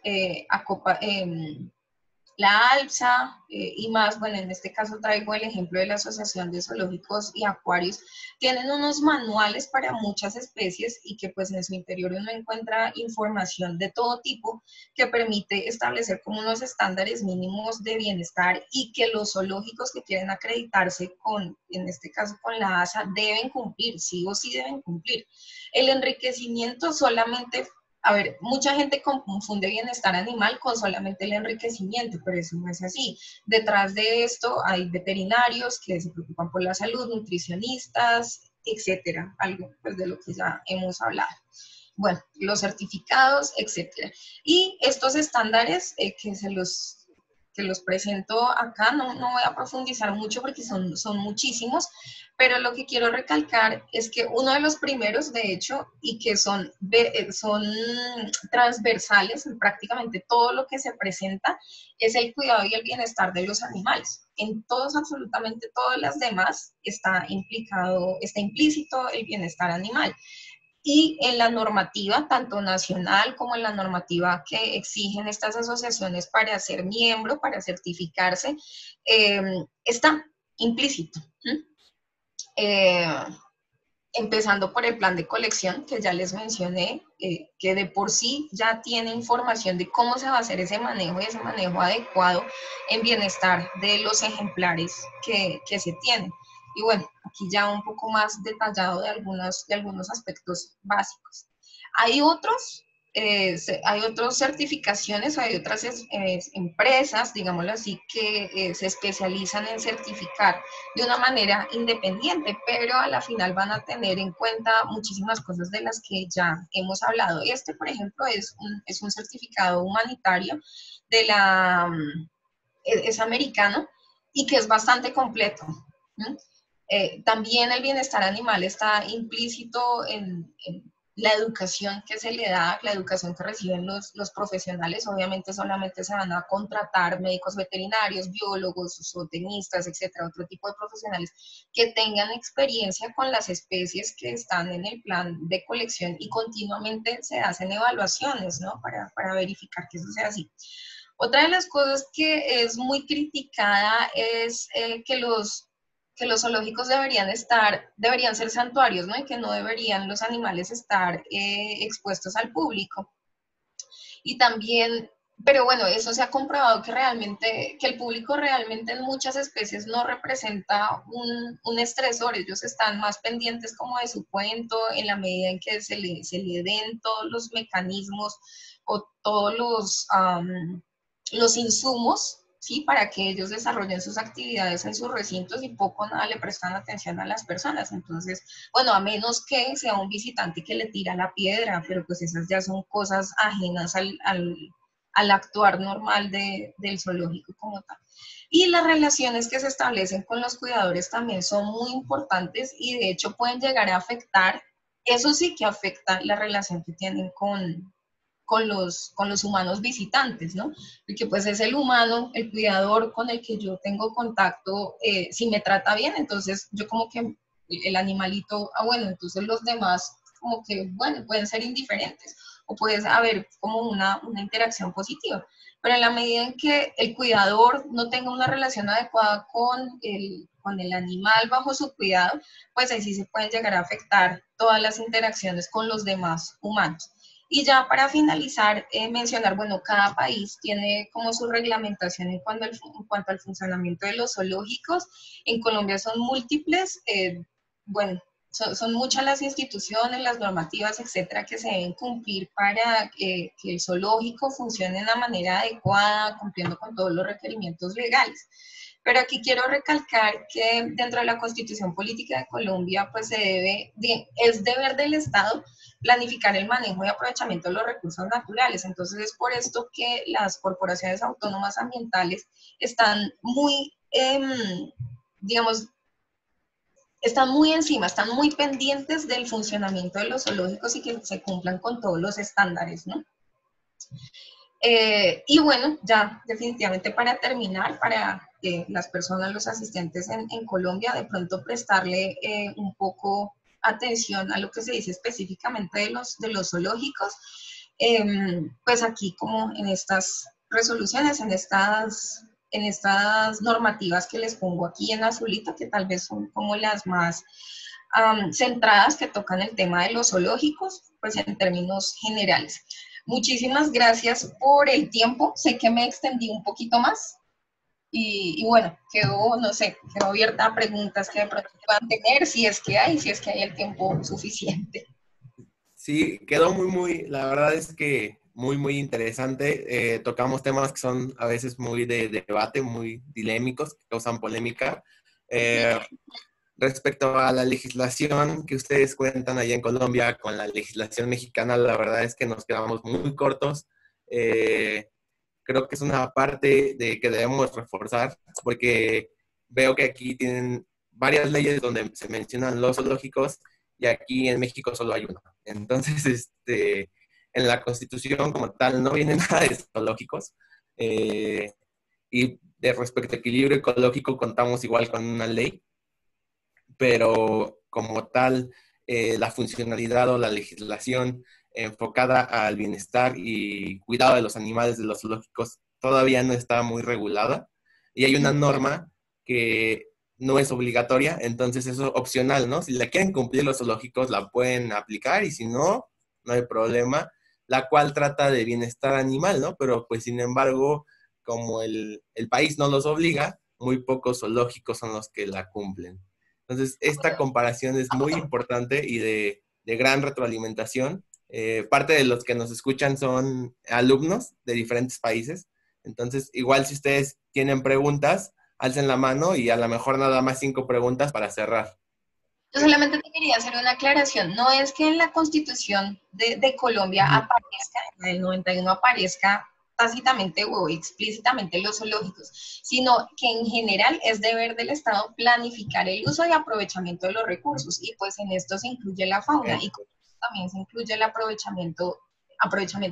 la ALPSA y más, bueno, en este caso traigo el ejemplo de la Asociación de Zoológicos y Acuarios, tienen unos manuales para muchas especies y que pues en su interior uno encuentra información de todo tipo que permite establecer como unos estándares mínimos de bienestar y que los zoológicos que quieren acreditarse con, en este caso con la ASA, deben cumplir, sí o sí deben cumplir. El enriquecimiento solamente, a ver, mucha gente confunde bienestar animal con solamente el enriquecimiento, pero eso no es así. Detrás de esto hay veterinarios que se preocupan por la salud, nutricionistas, etcétera, algo pues de lo que ya hemos hablado. Bueno, los certificados, etcétera. Y estos estándares que los presento acá, no voy a profundizar mucho porque son muchísimos, pero lo que quiero recalcar es que uno de los primeros, de hecho, y que son transversales en prácticamente todo lo que se presenta, es el cuidado y el bienestar de los animales. En todos, absolutamente todas las demás, está implícito el bienestar animal. Y en la normativa, tanto nacional como en la normativa que exigen estas asociaciones para ser miembro, para certificarse, está implícito. Eh, Empezando por el plan de colección, que ya les mencioné, que de por sí ya tiene información de cómo se va a hacer ese manejo y ese manejo adecuado en bienestar de los ejemplares que se tienen. Y bueno, aquí ya un poco más detallado de algunos aspectos básicos. Hay otros hay otras certificaciones, hay otras empresas, digámoslo así, que se especializan en certificar de una manera independiente, pero a la final van a tener en cuenta muchísimas cosas de las que ya hemos hablado. Este, por ejemplo, es un certificado humanitario de es americano y que es bastante completo. También el bienestar animal está implícito en la educación que se le da, la educación que reciben los profesionales. Obviamente solamente se van a contratar médicos veterinarios, biólogos, zootecnistas, etcétera, otro tipo de profesionales que tengan experiencia con las especies que están en el plan de colección y continuamente se hacen evaluaciones, ¿no? Para verificar que eso sea así. Otra de las cosas que es muy criticada es que los zoológicos deberían ser santuarios, ¿no? Y que no deberían los animales estar expuestos al público. Y también, pero bueno, eso se ha comprobado que realmente, que el público realmente en muchas especies no representa un estresor, ellos están más pendientes como de su cuento en la medida en que se le den todos los mecanismos o todos los insumos, ¿sí? Para que ellos desarrollen sus actividades en sus recintos y poco o nada le prestan atención a las personas. Entonces, bueno, a menos que sea un visitante que le tira la piedra, pero pues esas ya son cosas ajenas al actuar normal del zoológico como tal. Y las relaciones que se establecen con los cuidadores también son muy importantes y de hecho pueden llegar a afectar, eso sí que afecta la relación que tienen con los humanos visitantes, ¿no? Porque pues es el humano, el cuidador con el que yo tengo contacto, si me trata bien, entonces yo como que el animalito, bueno, entonces los demás como que, bueno, pueden ser indiferentes o puede haber como una interacción positiva. Pero en la medida en que el cuidador no tenga una relación adecuada con el animal bajo su cuidado, pues ahí sí se pueden llegar a afectar todas las interacciones con los demás humanos. Y ya para finalizar, mencionar, bueno, cada país tiene como su reglamentación en cuanto al funcionamiento de los zoológicos. En Colombia son múltiples, bueno, son muchas las instituciones, las normativas, etcétera, que se deben cumplir para que el zoológico funcione de una manera adecuada, cumpliendo con todos los requerimientos legales. Pero aquí quiero recalcar que dentro de la Constitución Política de Colombia, pues es deber del Estado planificar el manejo y aprovechamiento de los recursos naturales. Entonces es por esto que las corporaciones autónomas ambientales están muy, digamos, están muy encima, están muy pendientes del funcionamiento de los zoológicos y que se cumplan con todos los estándares, ¿no? Y bueno, ya definitivamente para terminar, para las personas, los asistentes en Colombia, de pronto prestarle un poco atención a lo que se dice específicamente de los zoológicos, pues aquí como en resoluciones en estas normativas que les pongo aquí en azulito, que tal vez son como las más centradas que tocan el tema de los zoológicos, pues en términos generales. Muchísimas gracias por el tiempo. Sé que me extendí un poquito más y bueno, no sé, quedo abierta a preguntas que de pronto puedan tener, si es que hay el tiempo suficiente. Sí, quedó la verdad es que muy interesante. Tocamos temas que son a veces muy de debate, muy dilémicos, que causan polémica. Respecto a la legislación que ustedes cuentan allá en Colombia con la legislación mexicana, la verdad es que nos quedamos muy cortos. Creo que es una parte de que debemos reforzar, porque veo que aquí tienen varias leyes donde se mencionan los zoológicos y aquí en México solo hay uno. Entonces, en la Constitución como tal no viene nada de zoológicos. Y de respecto a equilibrio ecológico contamos igual con una ley, pero como tal, la funcionalidad o la legislación enfocada al bienestar y cuidado de los animales de los zoológicos todavía no está muy regulada. Y hay una norma que no es obligatoria, entonces eso es opcional, ¿no? Si la quieren cumplir los zoológicos, la pueden aplicar y si no, no hay problema, la cual trata de bienestar animal, ¿no? Pero pues sin embargo, como el país no los obliga, muy pocos zoológicos son los que la cumplen. Entonces, esta comparación es muy importante y de gran retroalimentación. Parte de los que nos escuchan son alumnos de diferentes países. Entonces, igual si ustedes tienen preguntas, alcen la mano y a lo mejor nada más 5 preguntas para cerrar. Yo solamente te quería hacer una aclaración. No es que en la Constitución de Colombia aparezca, en el 91 aparezca tácitamente o explícitamente los zoológicos, sino que en general es deber del Estado planificar el uso y aprovechamiento de los recursos, y pues en esto se incluye la fauna y también se incluye el aprovechamiento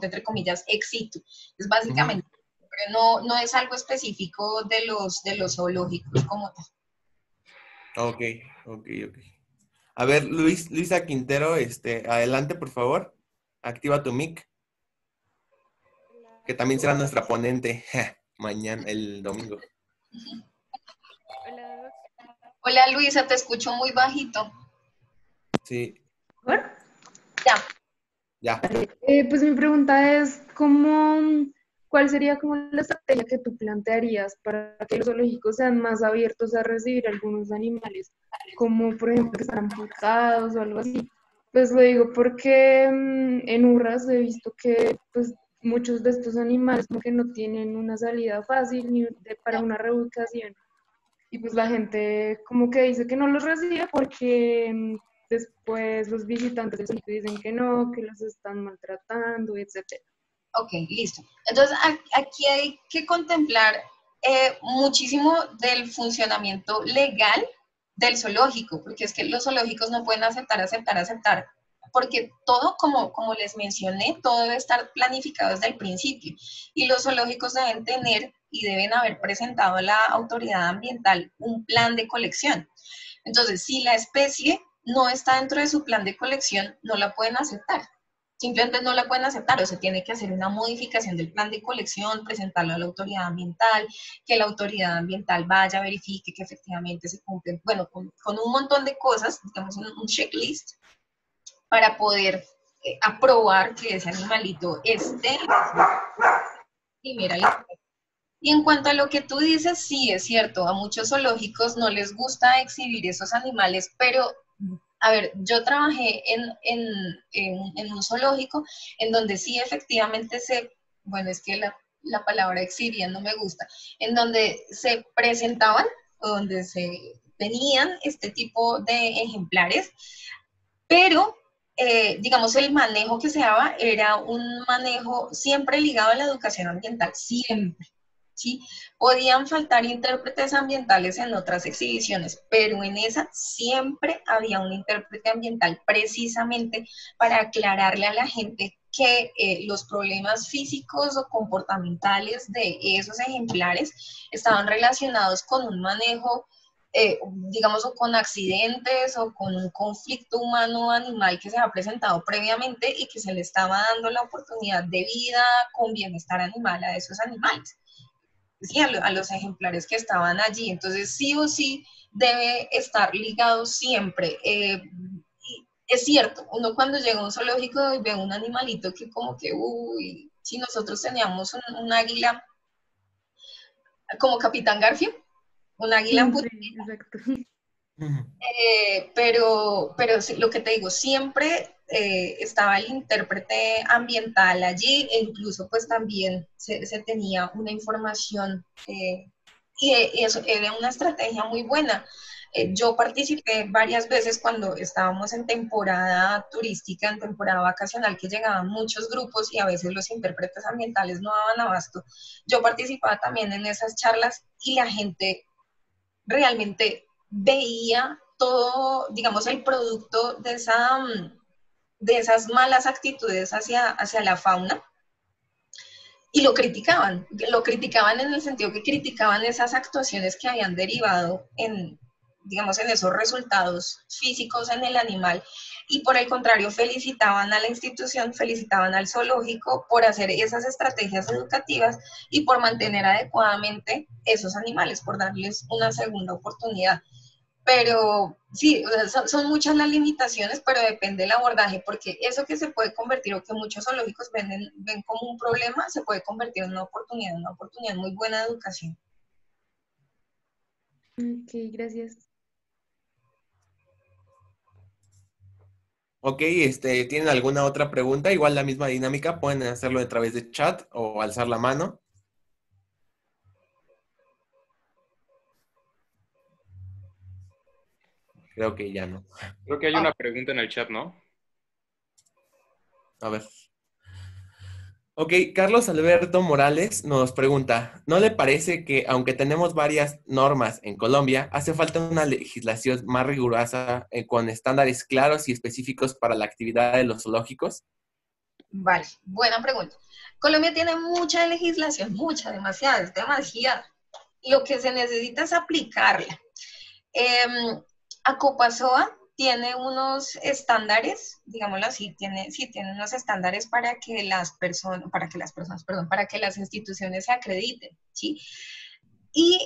entre comillas, ex situ. Es básicamente, pero no es algo específico de los zoológicos como tal. Ok. A ver, Luisa Quintero, adelante, por favor. Activa tu mic. Que también será nuestra ponente mañana, el domingo. Hola. Hola Luisa, te escucho muy bajito. Sí. ¿Bueno? Ya. Pues mi pregunta es, ¿cuál sería como la estrategia que tú plantearías para que los zoológicos sean más abiertos a recibir algunos animales, como por ejemplo que están amputados o algo así? Pues lo digo porque en URRAS he visto que pues muchos de estos animales como que no tienen una salida fácil para una reubicación. Y pues la gente como que dice que no los recibe porque después los visitantes del zoológico dicen que no, que los están maltratando, etcétera. Ok, listo. Entonces, aquí hay que contemplar muchísimo del funcionamiento legal del zoológico, porque es que los zoológicos no pueden aceptar, porque todo, como les mencioné, todo debe estar planificado desde el principio, y los zoológicos deben tener y deben haber presentado a la autoridad ambiental un plan de colección. Entonces, si la especie no está dentro de su plan de colección, no la pueden aceptar. Simplemente no la pueden aceptar, o se tiene que hacer una modificación del plan de colección, presentarlo a la autoridad ambiental, que la autoridad ambiental vaya, verifique que efectivamente se cumplen, bueno, con un montón de cosas, digamos un checklist, para poder aprobar que ese animalito esté en primera lista. Y en cuanto a lo que tú dices, sí, es cierto, a muchos zoológicos no les gusta exhibir esos animales, pero, a ver, yo trabajé en un zoológico en donde sí efectivamente bueno, es que la palabra exhibían no me gusta, en donde se presentaban, o donde se tenían este tipo de ejemplares, pero digamos, el manejo que se daba era un manejo siempre ligado a la educación ambiental, siempre. ¿Sí? Podían faltar intérpretes ambientales en otras exhibiciones, pero en esa siempre había un intérprete ambiental precisamente para aclararle a la gente que los problemas físicos o comportamentales de esos ejemplares estaban relacionados con un manejo digamos, o con accidentes o con un conflicto humano-animal que se ha presentado previamente y que se le estaba dando la oportunidad de vida con bienestar animal a esos animales, sí, a los ejemplares que estaban allí. Entonces, sí o sí debe estar ligado siempre. Es cierto, uno cuando llega a un zoológico y ve un animalito que como que, uy, si nosotros teníamos un águila como Capitán Garfio, un águila en Sí, exacto. pero sí, lo que te digo, siempre estaba el intérprete ambiental allí e incluso pues también se tenía una información y eso era una estrategia muy buena. Yo participé varias veces cuando estábamos en temporada turística, en temporada vacacional, que llegaban muchos grupos y a veces los intérpretes ambientales no daban abasto. Yo participaba también en esas charlas y la gente realmente veía todo, digamos, el producto de esas malas actitudes hacia la fauna y lo criticaban en el sentido que criticaban esas actuaciones que habían derivado en, digamos, en esos resultados físicos en el animal y por el contrario felicitaban a la institución, felicitaban al zoológico por hacer esas estrategias educativas y por mantener adecuadamente esos animales, por darles una segunda oportunidad. Pero sí, o sea, son muchas las limitaciones, pero depende del abordaje, porque eso que se puede convertir o que muchos zoológicos ven como un problema, se puede convertir en una oportunidad muy buena de educación. Ok, gracias. Ok, ¿tienen alguna otra pregunta? Igual la misma dinámica, pueden hacerlo a través de chat o alzar la mano. Creo que ya no. Creo que hay Ah, una pregunta en el chat, ¿no? A ver. Ok, Carlos Alberto Morales nos pregunta, ¿no le parece que aunque tenemos varias normas en Colombia, hace falta una legislación más rigurosa con estándares claros y específicos para la actividad de los zoológicos? vale, buena pregunta. Colombia tiene mucha legislación, mucha, demasiada, es demasiada. Lo que se necesita es aplicarla. Eh, Acopasoa tiene unos estándares, digámoslo así, tiene unos estándares para que las instituciones se acrediten, ¿sí? Y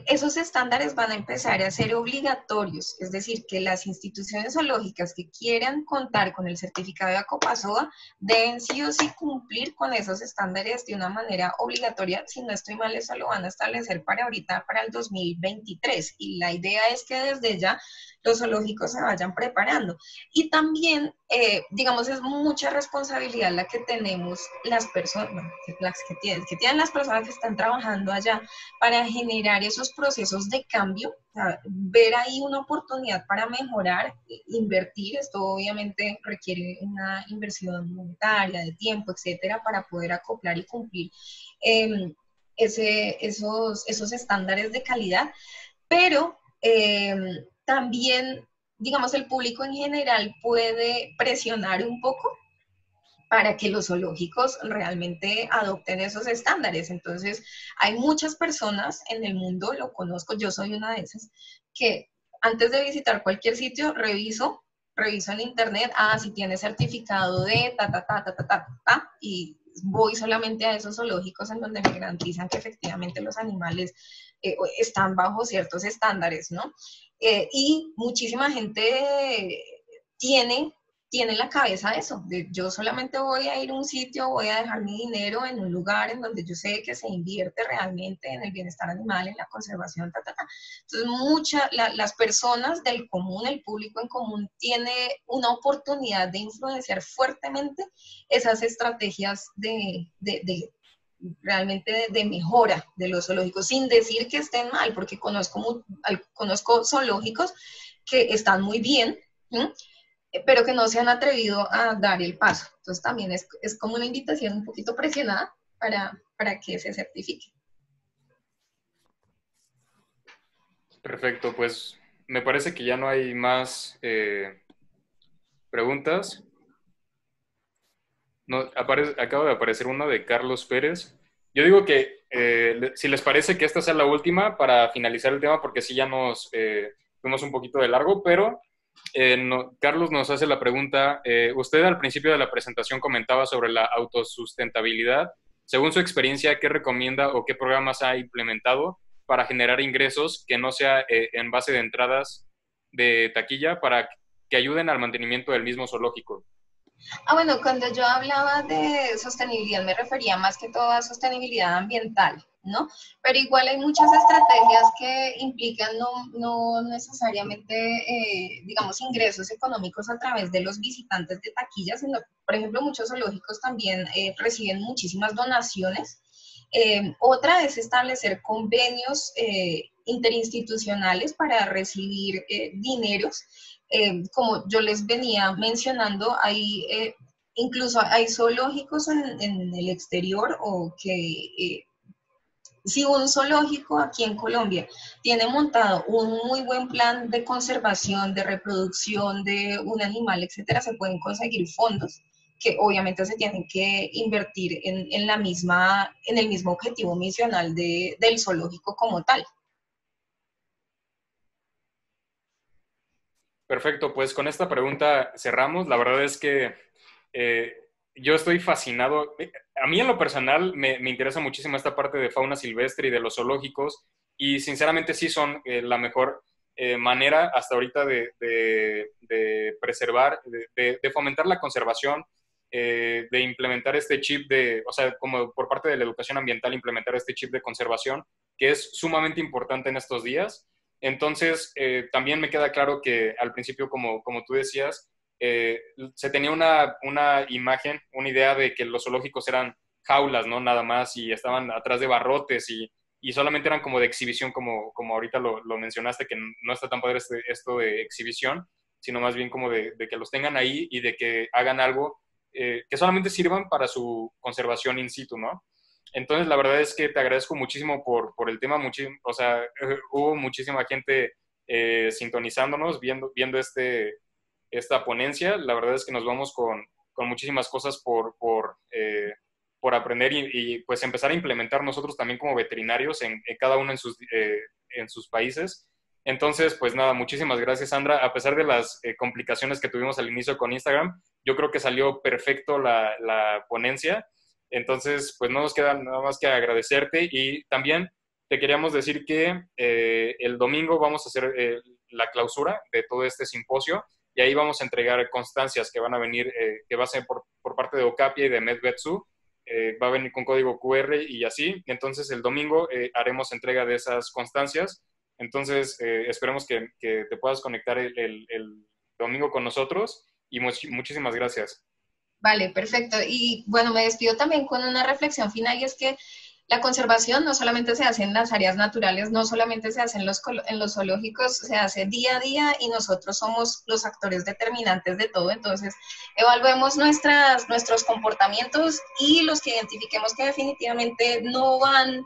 esos estándares van a empezar a ser obligatorios, es decir, que las instituciones zoológicas que quieran contar con el certificado de Acopasoa deben sí o sí cumplir con esos estándares de una manera obligatoria. Si no estoy mal, eso lo van a establecer para ahorita, para el 2023. Y la idea es que desde ya los zoológicos se vayan preparando. Y también, digamos, es mucha responsabilidad la que tenemos las personas, bueno, que tienen las personas que están trabajando allá para generar esos procesos de cambio, o sea, ver ahí una oportunidad para mejorar, invertir. Esto obviamente requiere una inversión monetaria, de tiempo, etcétera, para poder acoplar y cumplir eh, esos estándares de calidad, pero también, digamos, el público en general puede presionar un poco para que los zoológicos realmente adopten esos estándares. Entonces, hay muchas personas en el mundo, lo conozco, yo soy una de esas, que antes de visitar cualquier sitio, reviso en internet, si tiene certificado de y voy solamente a esos zoológicos en donde me garantizan que efectivamente los animales están bajo ciertos estándares, ¿no? Y muchísima gente tiene tiene en la cabeza eso, de yo solamente voy a ir a un sitio, voy a dejar mi dinero en un lugar en donde yo sé que se invierte realmente en el bienestar animal, en la conservación, Entonces, las personas del común, el público en común, tiene una oportunidad de influenciar fuertemente esas estrategias realmente de mejora de los zoológicos, sin decir que estén mal, porque conozco zoológicos que están muy bien, ¿sí? Pero que no se han atrevido a dar el paso. Entonces también es como una invitación un poquito presionada para que se certifique. Perfecto, pues me parece que ya no hay más preguntas. No, acaba de aparecer una de Carlos Pérez. Yo digo que si les parece que esta sea la última para finalizar el tema, porque sí ya nos fuimos un poquito de largo, pero Carlos nos hace la pregunta, usted al principio de la presentación comentaba sobre la autosustentabilidad. Según su experiencia, ¿qué recomienda o qué programas ha implementado para generar ingresos que no sea en base de entradas de taquilla para que ayuden al mantenimiento del mismo zoológico? Bueno, cuando yo hablaba de sostenibilidad me refería más que todo a sostenibilidad ambiental, ¿no? Pero igual hay muchas estrategias que implican no necesariamente, digamos, ingresos económicos a través de los visitantes de taquilla, sino, por ejemplo, muchos zoológicos también reciben muchísimas donaciones. Otra es establecer convenios interinstitucionales para recibir dineros. Como yo les venía mencionando, incluso hay zoológicos en el exterior o que si un zoológico aquí en Colombia tiene montado un muy buen plan de conservación, de reproducción de un animal, etcétera, se pueden conseguir fondos que obviamente se tienen que invertir en el mismo objetivo misional del zoológico como tal. Perfecto, pues con esta pregunta cerramos. La verdad es que yo estoy fascinado. A mí en lo personal me interesa muchísimo esta parte de fauna silvestre y de los zoológicos y sinceramente sí son la mejor manera hasta ahorita de preservar, de fomentar la conservación, de implementar este chip o sea, como por parte de la educación ambiental, implementar este chip de conservación que es sumamente importante en estos días. Entonces, también me queda claro que al principio, como tú decías, se tenía una imagen, una idea de que los zoológicos eran jaulas, ¿no? Nada más, y estaban atrás de barrotes y solamente eran como de exhibición, como ahorita lo mencionaste, que no está tan padre esto de exhibición, sino más bien como de que los tengan ahí y de que hagan algo que solamente sirvan para su conservación in situ, ¿no? Entonces, la verdad es que te agradezco muchísimo por el tema. O sea, hubo muchísima gente sintonizándonos, viendo esta ponencia. La verdad es que nos vamos con muchísimas cosas por aprender y, pues empezar a implementar nosotros también como veterinarios en cada uno en sus países. Entonces, pues nada, muchísimas gracias, Sandra. A pesar de las complicaciones que tuvimos al inicio con Instagram, yo creo que salió perfecto la ponencia. Entonces, pues no nos queda nada más que agradecerte y también te queríamos decir que el domingo vamos a hacer la clausura de todo este simposio y ahí vamos a entregar constancias que van a venir, que va a ser por parte de Ocapia y de MedVetsu, va a venir con código QR y así. Entonces, el domingo haremos entrega de esas constancias. Entonces, esperemos que te puedas conectar el domingo con nosotros y muchísimas gracias. Vale, perfecto. Y bueno, me despido también con una reflexión final y es que la conservación no solamente se hace en las áreas naturales, no solamente se hace en los zoológicos, se hace día a día y nosotros somos los actores determinantes de todo. Entonces, evaluemos nuestros comportamientos y los que identifiquemos que definitivamente no van,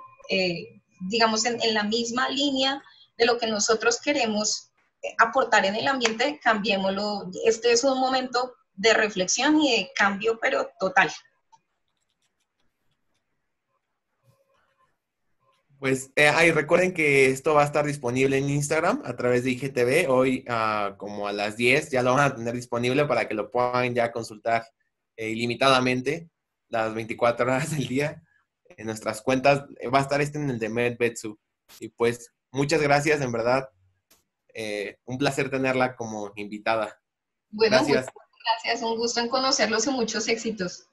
digamos, en la misma línea de lo que nosotros queremos aportar en el ambiente, cambiémoslo. Este es un momento de reflexión y de cambio, pero total. Pues recuerden que esto va a estar disponible en Instagram a través de IGTV. Hoy como a las 10 ya lo van a tener disponible para que lo puedan ya consultar ilimitadamente las 24 horas del día en nuestras cuentas. Va a estar en el de MedVetsu. Y pues muchas gracias, en verdad. Un placer tenerla como invitada. Bueno, Gracias. muchas gracias, un gusto en conocerlos y muchos éxitos.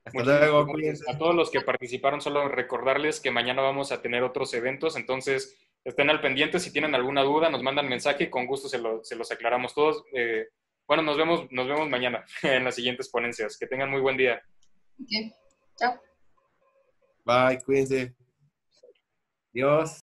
Hasta luego, cuídense. A todos los que participaron, solo recordarles que mañana vamos a tener otros eventos, entonces estén al pendiente. Si tienen alguna duda, nos mandan mensaje y con gusto se los aclaramos todos. Bueno, nos vemos mañana en las siguientes ponencias. Que tengan muy buen día. Okay. Chao. Bye, cuídense. Adiós.